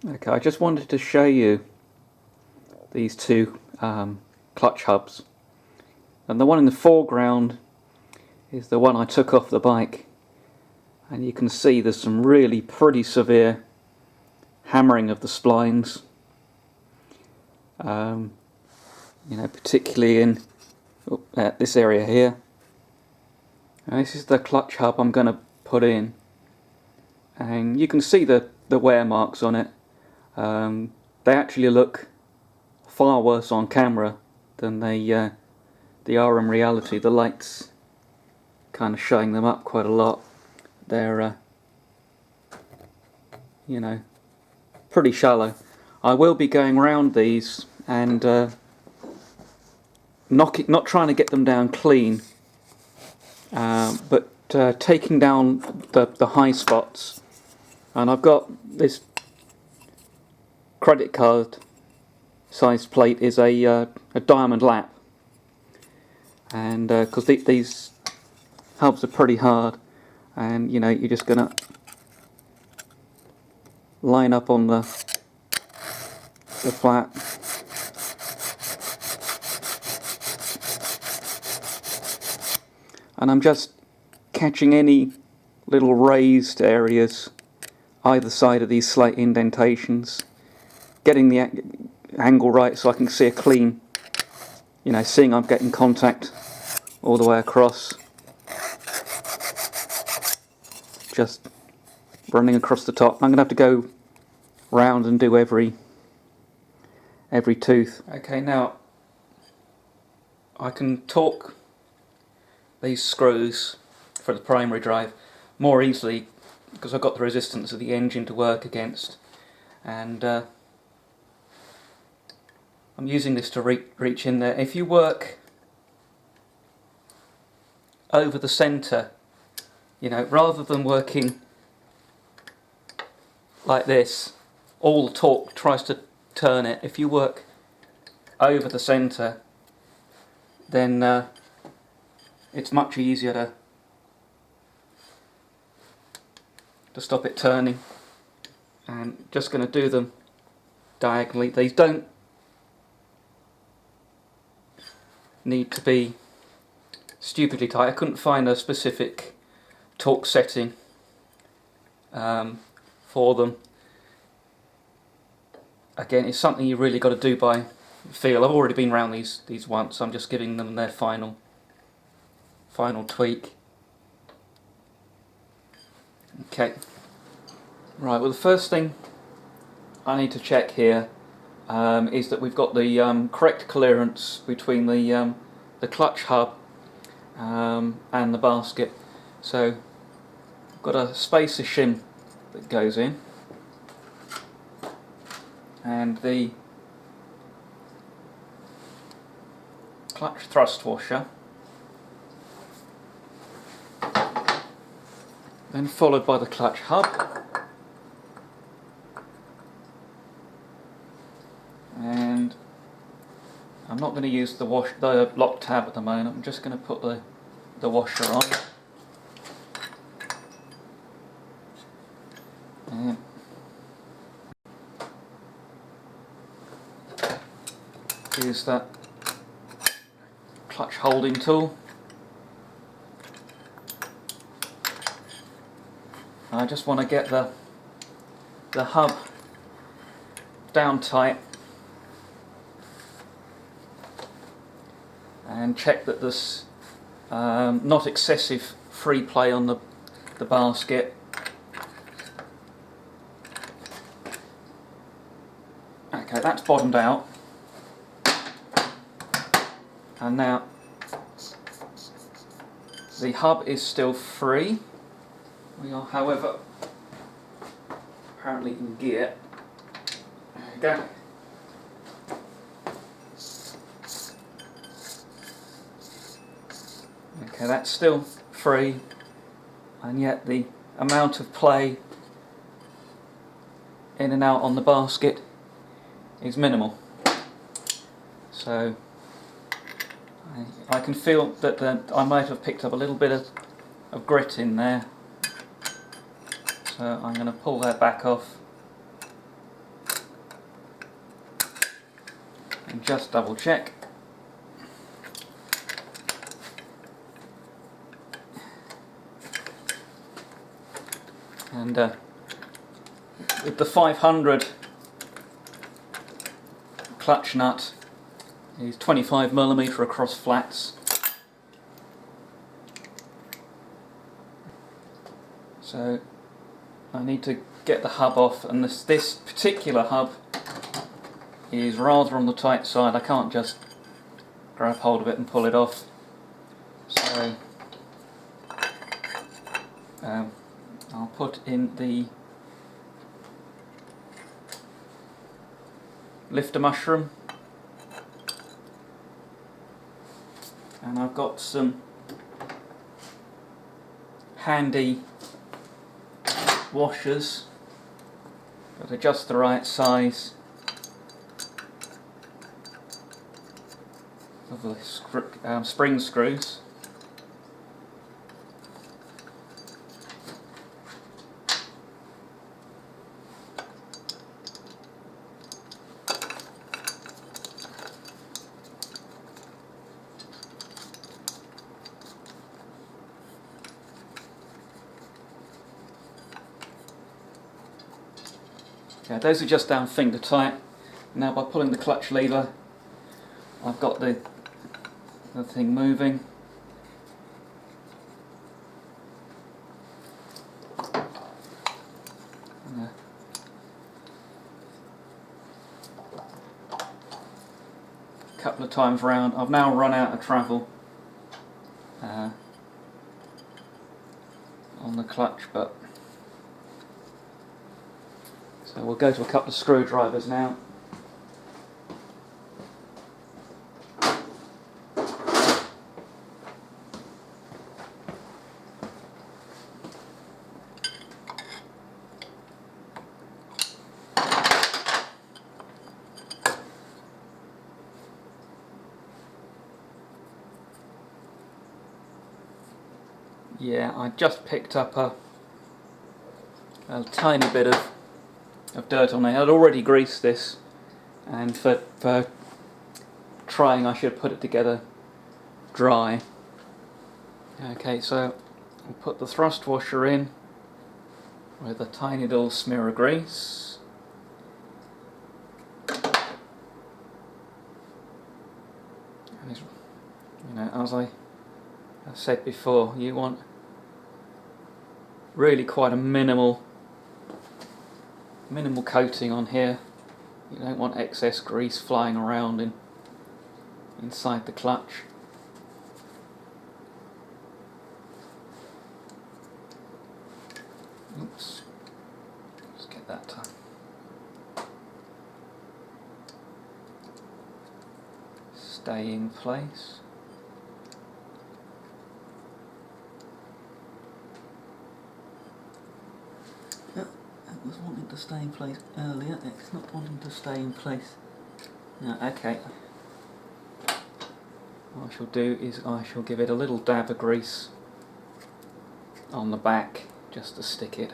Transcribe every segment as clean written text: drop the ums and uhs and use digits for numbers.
Okay, I just wanted to show you these two clutch hubs, and the one in the foreground is the one I took off the bike, and you can see there's some really pretty severe hammering of the splines, particularly in this area here. And this is the clutch hub I'm going to put in, and you can see the wear marks on it. They actually look far worse on camera than they are in reality. The light's kind of showing them up quite a lot. They're pretty shallow. I will be going around these and not trying to get them down clean, but taking down the high spots. And I've got this credit card sized plate is a diamond lap, and because these hubs are pretty hard, and you're just gonna line up on the flat. And I'm just catching any little raised areas either side of these slight indentations, getting the angle right so I can see a clean, seeing I'm getting contact all the way across. Just running across the top. I'm going to have to go round and do every tooth. Okay, now I can torque these screws for the primary drive more easily because I've got the resistance of the engine to work against, and I'm using this to reach in there. If you work over the centre, rather than working like this, all the torque tries to turn it. If you work over the centre, then it's much easier to stop it turning. And just going to do them diagonally. These don't need to be stupidly tight. I couldn't find a specific torque setting for them. Again, it's something you really got to do by feel. I've already been around these once. I'm just giving them their final tweak. Okay. Right. Well, the first thing I need to check here is that we've got the correct clearance between the clutch hub and the basket. So I've got a spacer shim that goes in, and the clutch thrust washer, then followed by the clutch hub, and I'm not going to use the lock tab at the moment. I'm just going to put the washer on. And use that clutch holding tool. I just want to get the hub down tight and check that there's not excessive free play on the basket. Okay, that's bottomed out, and now the hub is still free. We are, however, apparently in gear. There we go. Okay, that's still free, and yet the amount of play in and out on the basket is minimal. So I can feel that I might have picked up a little bit of grit in there. So I'm going to pull that back off and just double check. And with the 500 clutch nut, is 25mm across flats. So I need to get the hub off, and this particular hub is rather on the tight side. I can't just grab hold of it and pull it off. So I'll put in the lifter mushroom, and I've got some handy washers that are just the right size of the spring screws. Yeah, those are just down finger tight. Now by pulling the clutch lever, I've got the thing moving. A couple of times round. I've now run out of travel on the clutch, but so we'll go to a couple of screwdrivers now. Yeah, I just picked up a tiny bit of dirt on there. I'd already greased this, and for trying I should put it together dry. Okay, so I'll put the thrust washer in with a tiny little smear of grease. And it's, as I said before, you want really quite a minimal coating on here. You don't want excess grease flying around inside the clutch. Oops, let's get that done. Stay in place. It was wanting to stay in place earlier, it's not wanting to stay in place. No, okay. What I shall do is I shall give it a little dab of grease on the back just to stick it.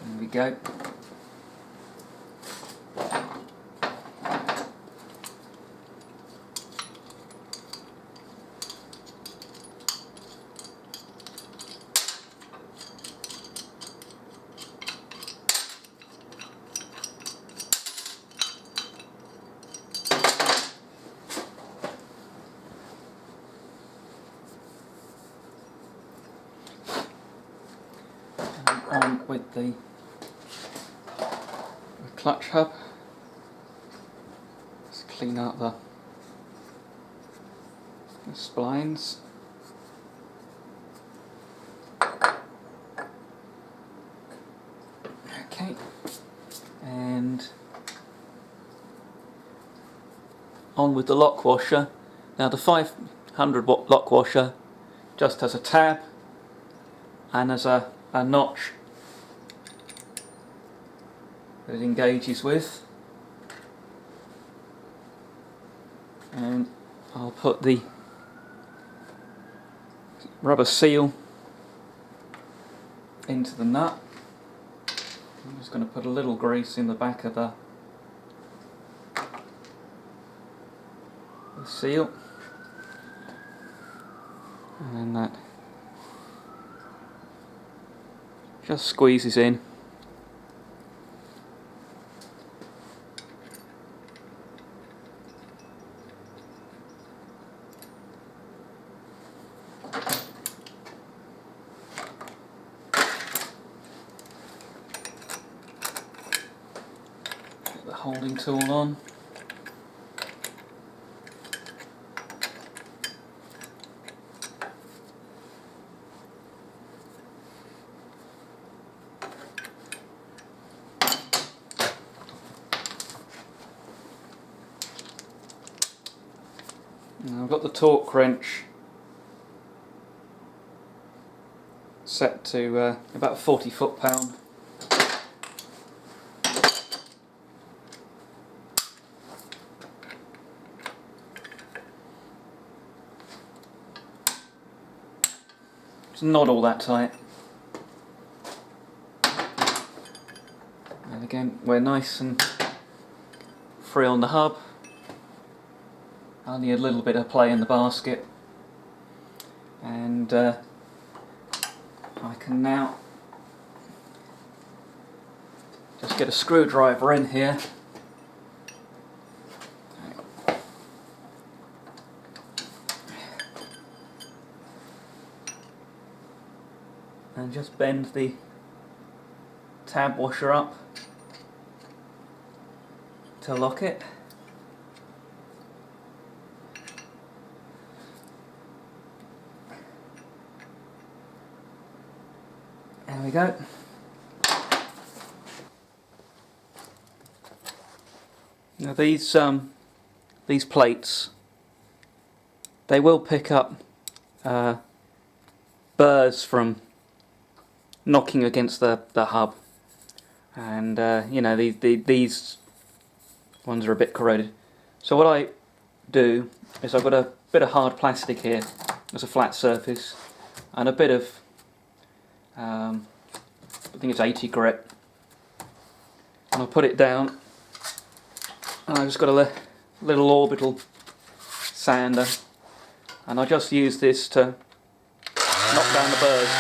There we go. On with the clutch hub. Let's clean out the splines. Okay, and on with the lock washer. Now the 500-watt lock washer just has a tab and has a notch that it engages with, and I'll put the rubber seal into the nut. I'm just going to put a little grease in the back of the seal, and then that just squeezes in. Get the holding tool on. Now I've got the torque wrench set to about 40 foot-pound. It's not all that tight. And again, we're nice and free on the hub. Only a little bit of play in the basket, and I can now just get a screwdriver in here and just bend the tab washer up to lock it. There we go. Now these plates, they will pick up burrs from knocking against the hub, and you know, these ones are a bit corroded. So what I do is I've got a bit of hard plastic here as a flat surface, and a bit of I think it's 80 grit, and I'll put it down, and I've just got a little orbital sander, and I just use this to knock down the burrs.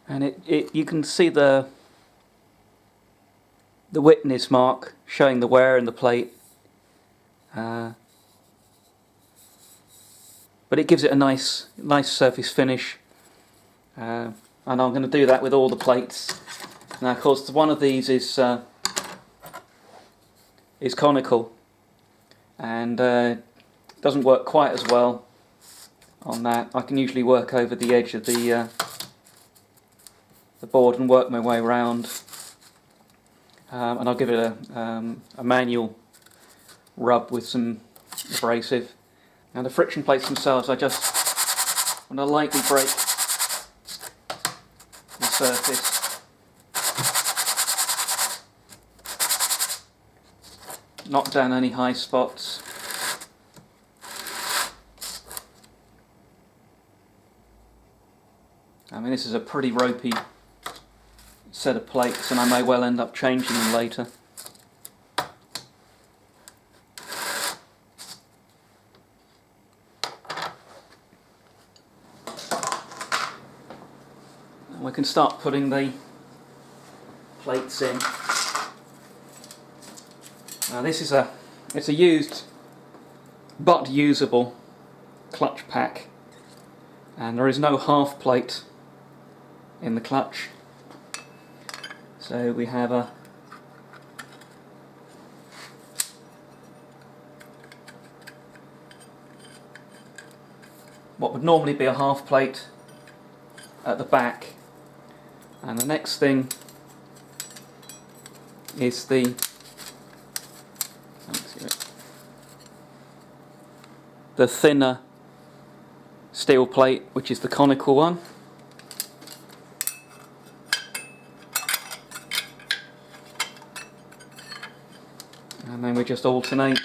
And you can see the witness mark showing the wear in the plate, but it gives it a nice surface finish, and I'm going to do that with all the plates. Now of course one of these is conical, and doesn't work quite as well on that. I can usually work over the edge of the board and work my way around, and I'll give it a manual rub with some abrasive. Now the friction plates themselves, I just want to lightly break the surface, knock down any high spots. I mean, this is a pretty ropey set of plates, and I may well end up changing them later. And we can start putting the plates in. Now this is it's a used but usable clutch pack, and there is no half plate in the clutch. So we have a what would normally be a half plate at the back. And the next thing is the thinner steel plate, which is the conical one. And then we just alternate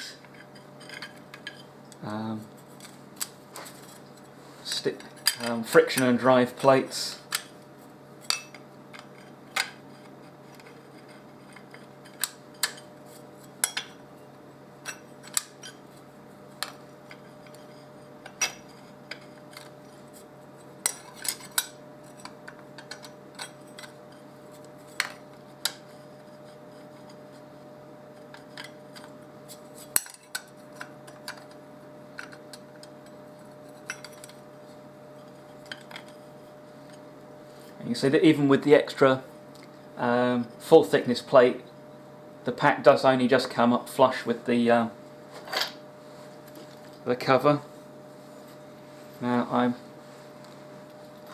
friction and drive plates. And you see that even with the extra full thickness plate, the pack does only just come up flush with the cover. Now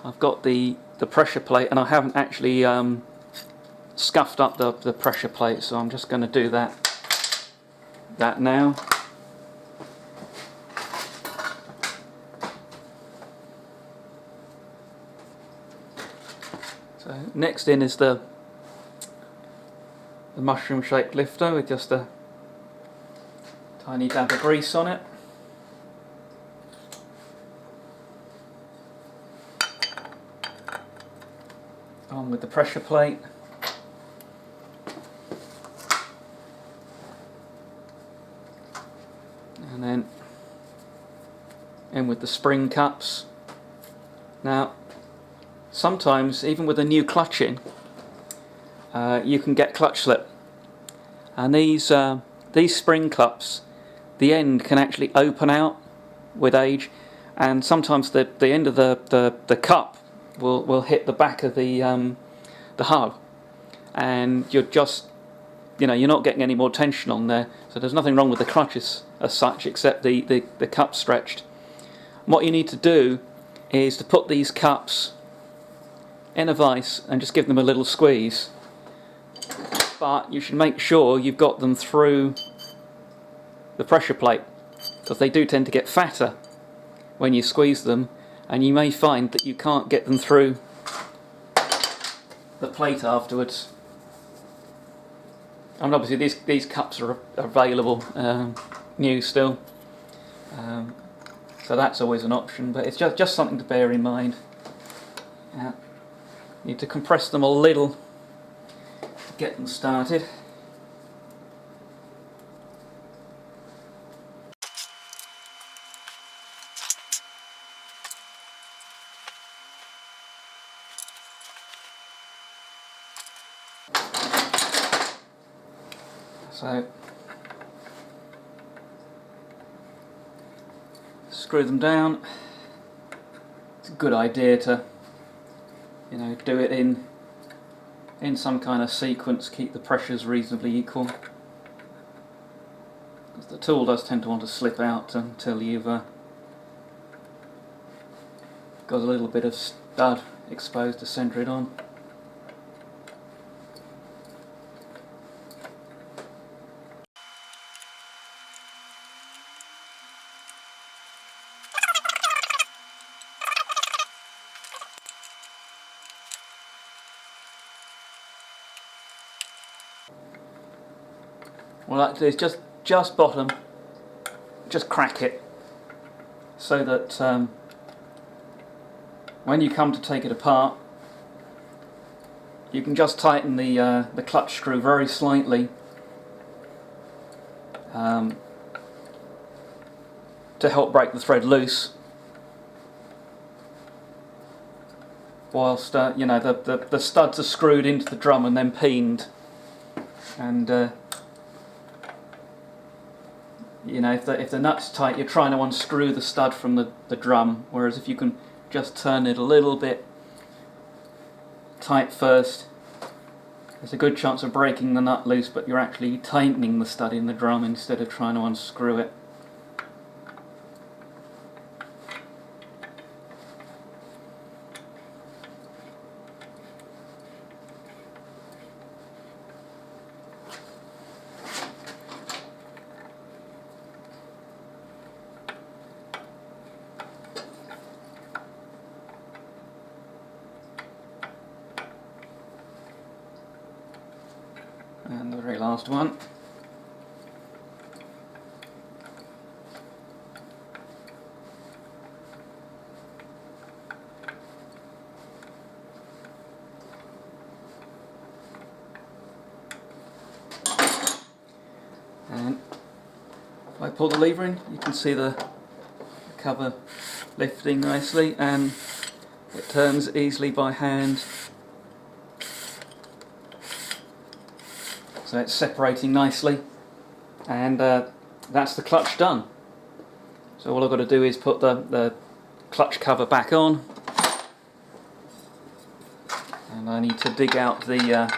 I've got the pressure plate, and I haven't actually scuffed up the pressure plate, so I'm just going to do that now. So next in is the mushroom shaped lifter with just a tiny dab of grease on it. On with the pressure plate. And then in with the spring cups. Now sometimes, even with a new clutch in, you can get clutch slip, and these spring cups, the end can actually open out with age, and sometimes the end of the cup will hit the back of the hub, and you're just, you're not getting any more tension on there. So there's nothing wrong with the clutches as such, except the cup stretched. What you need to do is to put these cups in a vise and just give them a little squeeze, but you should make sure you've got them through the pressure plate, because they do tend to get fatter when you squeeze them, and you may find that you can't get them through the plate afterwards. And obviously these cups are available new still, so that's always an option, but it's just something to bear in mind. Need to compress them a little to get them started. So screw them down. It's a good idea to do it in some kind of sequence, keep the pressures reasonably equal, because the tool does tend to want to slip out until you've got a little bit of stud exposed to centre it on. What I like to do is just bottom, just crack it, so that when you come to take it apart, you can just tighten the clutch screw very slightly to help break the thread loose, whilst the studs are screwed into the drum and then peened, and if the nut's tight, you're trying to unscrew the stud from the drum, whereas if you can just turn it a little bit tight first, there's a good chance of breaking the nut loose, but you're actually tightening the stud in the drum instead of trying to unscrew it. And the very last one. And if I pull the lever in, you can see the cover lifting nicely, and it turns easily by hand. So it's separating nicely, and that's the clutch done. So all I've got to do is put the clutch cover back on, and I need to dig out the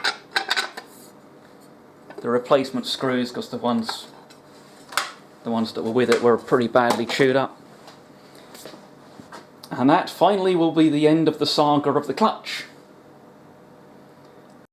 replacement screws, because the ones that were with it were pretty badly chewed up. And that finally will be the end of the saga of the clutch.